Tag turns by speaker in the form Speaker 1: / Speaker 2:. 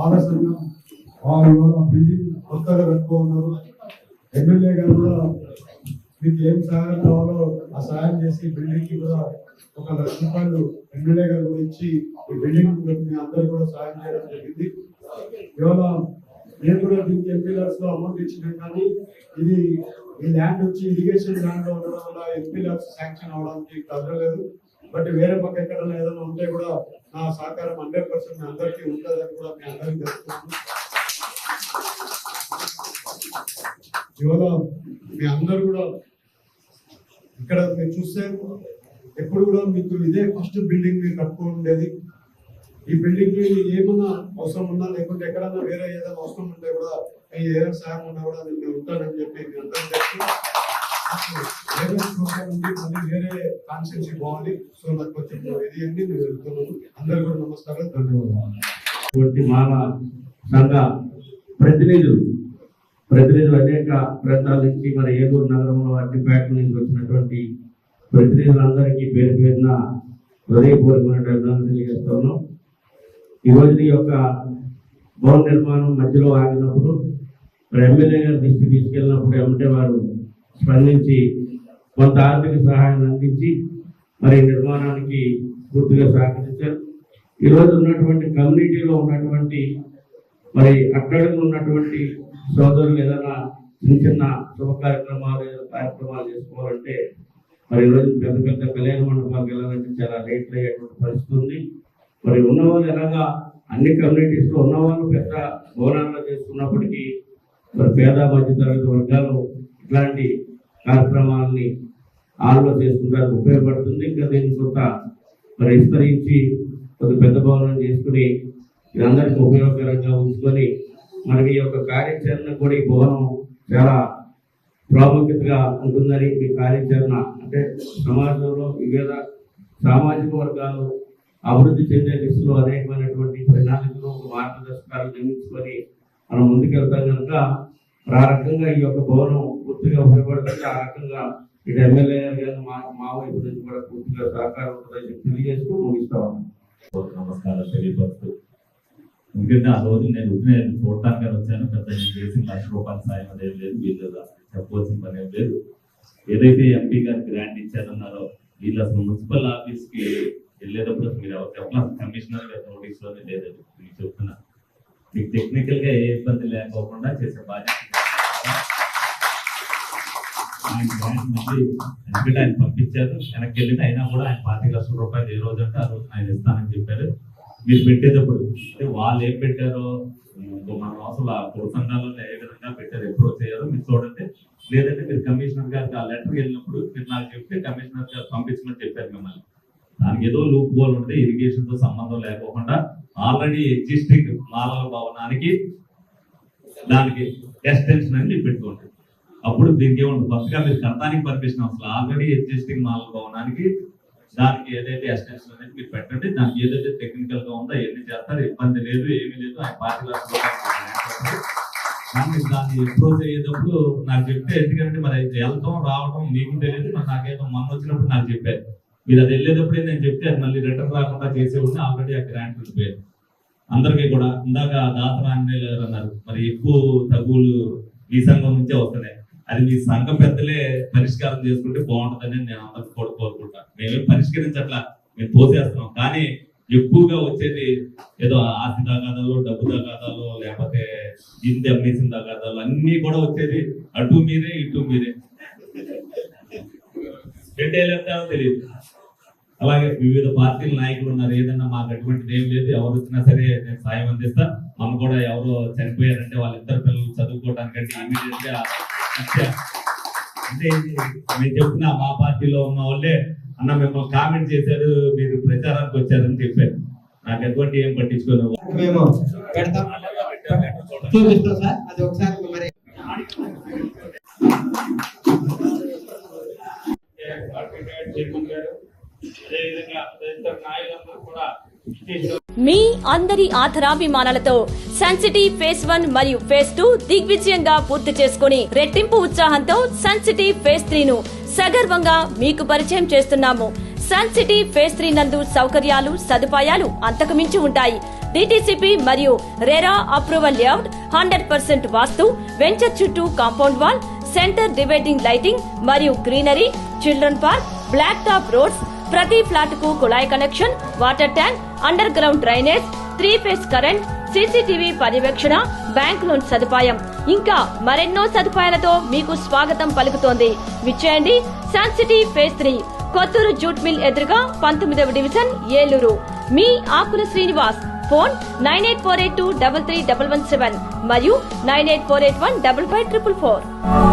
Speaker 1: ఆలస్యంగా వాళ్ళు బిల్డింగ్ కొత్తగా కట్టుకున్నారు. ఎమ్మెల్యే గారు కూడా మీకు ఏం సహాయం కావాలో ఆ సహాయం చేసి బిల్డింగ్ కి కూడా 1 లక్ష రూపాయలు ఎమ్మెల్యే గారు కూడా ఇచ్చి ఈ బిల్డింగ్ మీ అందరూ కూడా సహాయం చేయడం జరిగింది. ఇవాళ నేను కూడా దీనికి ఎంపీలర్స్ లో అమౌంట్ ఇచ్చినాం, కానీ ఇది ఈ ల్యాండ్ వచ్చి ఇరిగేషన్ ల్యాండ్ లో ఉండడం వల్ల ఎంపీలర్స్ శాంక్షన్ అవడానికి కుదరలేదు. బట్ వేరే పక్క ఎక్కడైనా ఏదైనా ఉంటే కూడా నా సహకారం 100% మీ అందరికీ ఉంటుందని కూడా మీ అందరికీ తెలుస్తున్నాను. ఇవాళ మీ అందరూ కూడా ఇక్కడ మీరు చూస్తే ఎప్పుడు కూడా మీకు ఇదే ఫస్ట్ బిల్డింగ్ మీరు కట్టుకుని ఉండేది. ఈ బిల్డింగ్ కి ఏమన్నా అవసరం ఉన్నా లేకుంటే ఎక్కడన్నా వేరే ఏదైనా అవసరం ఉంటే కూడా ఏదైనా సహాయం ఉన్నా కూడా నేను ఉంటానని చెప్పి మీ అందరం చెప్పి వేరే కాన్స్టిట్యూన్సీ బాగుంది. సో నాకు కొంచెం ఇది అండి నేను వెళ్తున్నాను. అందరూ కూడా నమస్కారం, ధన్యవాదాలు.
Speaker 2: మన సంఘ ప్రతినిధులు అనేక ప్రాంతాల నుంచి మన ఏలూరు నగరంలో అడ్డిపేట నుంచి వచ్చినటువంటి ప్రతినిధులందరికీ పేరు పేరున హృదయపూర్వకమైన అభినందనలు తెలియజేస్తున్నాం. ఈ రోజు ఈ యొక్క భవన నిర్మాణం మధ్యలో ఆగినప్పుడు ఎమ్మెల్యే గారి దృష్టికి తీసుకెళ్ళినప్పుడు ఏమంటే వారు స్పందించి కొంత ఆర్థిక సహాయాన్ని అందించి మరి నిర్మాణానికి పూర్తిగా సహకరించారు. ఈరోజు ఉన్నటువంటి కమ్యూనిటీలో ఉన్నటువంటి మరి అక్కడ ఉన్నటువంటి సోదరులు ఏదైనా చిన్న శుభ కార్యక్రమాలు చేసుకోవాలంటే మరి ఈరోజు పెద్ద పెద్ద కళ్యాణ మండపాలకు వెళ్ళాలంటే చాలా రేట్లు అయ్యేటువంటి పరిస్థితి ఉంది. మరి ఉన్నవాళ్ళు ఎలాగా అన్ని కమ్యూనిటీస్ లో ఉన్నవాళ్ళు పెద్ద భవనాల్లో చేసుకున్నప్పటికీ మరి పేద మధ్యతరగతి వర్గాలు ఇట్లాంటి కార్యక్రమాలని ఆల్లో చేసుకుంటానికి ఉపయోగపడుతుంది. ఇంకా దీన్ని కొంత మరి విస్తరించి కొంత పెద్ద భవనం చేసుకుని ఇదందరికీ ఉపయోగకరంగా ఉంచుకొని మనకి ఈ యొక్క కార్యాచరణ కూడా ఈ భవనం చాలా ప్రాముఖ్యతగా ఉంటుందని ఈ కార్యాచరణ అంటే సమాజంలో వివిధ సామాజిక వర్గాలు అభివృద్ధి చెందే దిశలో అనేకమైనటువంటి ప్రణాళికలు మార్గదర్శకాలు నిర్మించుకొని మనం ముందుకెళ్తాం కనుక ఆ రకంగా ఈ యొక్క భవనం పూర్తిగా ఉపయోగపడుతుంది. ఆ రకంగా ఇటు ఎమ్మెల్యే గారు మా వైపు నుంచి కూడా పూర్తిగా సహకారం ఉంటుందని తెలియజేస్తూ ముగిస్తాం.
Speaker 3: నమస్కారం తెలియపరుస్తూ, ఎందుకంటే ఆ రోజు నేను చూడటానికి వచ్చాను. పెద్ద చేసిన ₹1,00,000 సాయం అదేం లేదు, వీళ్ళు చెప్పవలసిన పని ఏం లేదు. ఏదైతే ఎంపీ గారు గ్రాంట్ ఇచ్చారన్నారో వీళ్ళు అసలు మున్సిపల్ ఆఫీస్ కి వెళ్ళేటప్పుడు మీరు ఎవరు చెప్పాలి, కమిషనర్ గారి నోటీస్ లోనే లేదండి. మీకు చెప్తున్నా, మీకు టెక్నికల్ గా ఏ ఇబ్బంది లేకోకుండా చేసే బాధ్యత ఆయన గ్రాంట్ మళ్ళీ ఎందుకంటే ఆయన పంపించారు. వెనక్కి వెళ్ళిన అయినా కూడా ఆయన ₹25,00,000 ఏ రోజు అంటే ఆ రోజు ఆయన ఇస్తానని చెప్పారు. మీరు పెట్టేటప్పుడు అంటే వాళ్ళు ఏం పెట్టారో మనం అసలు ఆ కుల సంఘాలలో ఏ విధంగా పెట్టారు ఎప్పుడో చేయాలో మీరు చూడండి. లేదంటే మీరు కమిషనర్ గారికి ఆ లెటర్ వెళ్ళినప్పుడు మీరు నాకు చెప్తే కమిషనర్ గారు పంపించమని చెప్పారు మిమ్మల్ని. దానికి ఏదో లూప్ హోల్ ఉంటే ఇరిగేషన్ తో సంబంధం లేకోకుండా ఆల్రెడీ ఎగ్జిస్టింగ్ మాలల భవనానికి దానికి ఎక్స్టెన్షన్ అని పెట్టుకోండి. అప్పుడు దీనికి ఏముంటుంది, కొత్తగా మీరు కడతానికి పర్మిషన్ అసలు ఆల్రెడీ ఎగ్జిస్టింగ్ మాలల భవనానికి దానికి ఏదైతే ఎక్స్టెన్షన్ అనేది మీరు పెట్టండి. దానికి ఏదైతే టెక్నికల్ గా ఉందో ఎన్ని చేస్తారు, ఇబ్బంది లేదు, ఏమీ లేదు. ఆయన ₹5,00,000 దాన్ని అప్రోచ్ అయ్యేటప్పుడు నాకు చెప్తే, ఎందుకంటే మరి వెళ్తాం రావడం మీకు తెలియదు, మరి నాకేదో మొన్న వచ్చినప్పుడు నాకు చెప్పారు. మీరు అది వెళ్ళేటప్పుడే నేను చెప్తే అది మళ్ళీ రిటర్న్ రాకుండా చేసేవాడిని. ఆల్రెడీ ఆ గ్రాంట్ వెళ్ళిపోయారు అందరికీ కూడా. ఇందాక దాసరాంజనేయ గారు అన్నారు మరి ఎక్కువ తగులు ఈ సంఘం నుంచే వస్తున్నాయి. అది మీ సంఘ పెద్దలే పరిష్కారం చేసుకుంటే బాగుంటుందని నేను అందరికి కూడా కోరుకుంటాను. మేమేం పరిష్కరించట్లా, మేము తోసేస్తున్నాం. కానీ ఎక్కువగా వచ్చేది ఏదో ఆస్తి తగాదాలు, డబ్బు తగాదాలు, లేకపోతే ఇంటి అమ్మేసిన తగాదాలు అన్ని కూడా వచ్చేది అటు మీరే ఇటు మీరే, పెట్టేలేదో తెలియదు. అలాగే వివిధ పార్టీల నాయకులు ఉన్నారు. ఏదన్నా మాకు అటువంటిది ఏం లేదు, ఎవరు వచ్చినా సరే నేను సాయం అందిస్తా. మన కూడా ఎవరో చనిపోయారంటే వాళ్ళిద్దరు పిల్లలు చదువుకోవడానికంటే ఇమీడియట్ గా అంటే మేము చెప్తున్నా మా పార్టీలో ఉన్న వాళ్ళే అన్న మిమ్మల్ని కామెంట్ చేశారు, మీరు ప్రచారానికి వచ్చారని చెప్పారు. నాకు ఎటువంటి ఏం పట్టించుకోలేదు.
Speaker 4: మీ అందరి ఆధారాభిమానాలతో సన్ సిటీ ఫేజ్ 1 మరియు ఫేజ్ 2 దిగ్విజయంగా పూర్తి చేసుకుని రెట్టింపు ఉత్సాహంతో సన్ సిటీ ఫేజ్ 3 ను సగర్వంగా మీకు పరిచయం చేస్తున్నాము. సన్ సిటీ ఫేజ్ 3 నందు సౌకర్యాలు, సదుపాయాలు అంతకుమించి ఉంటాయి. డిటిసిపి మరియు RERA approval layout, 100% vastu, venture చుట్టూ compound wall, centre dividing lighting మరియు greenery, children park, black top roads, ప్రతి ఫ్లాట్ కు కుళాయి connection, water tank, underground drainage, 3 phase current, CCTV పర్యవేక్షణ, బ్యాంక్ లోన్ సదుపాయం ఇంకా మరెన్నో సదుపాయాలతో మీకు స్వాగతం పలుకుతోంది. విచ్చేయండి Sun City phase 3, Kothuru jute mill ఎదురుగా 19వ డివిజన్, ఏలూరు. మీ ఆకుల శ్రీనివాస్. ఫోన్ 9848233117 మరియు 9848155544.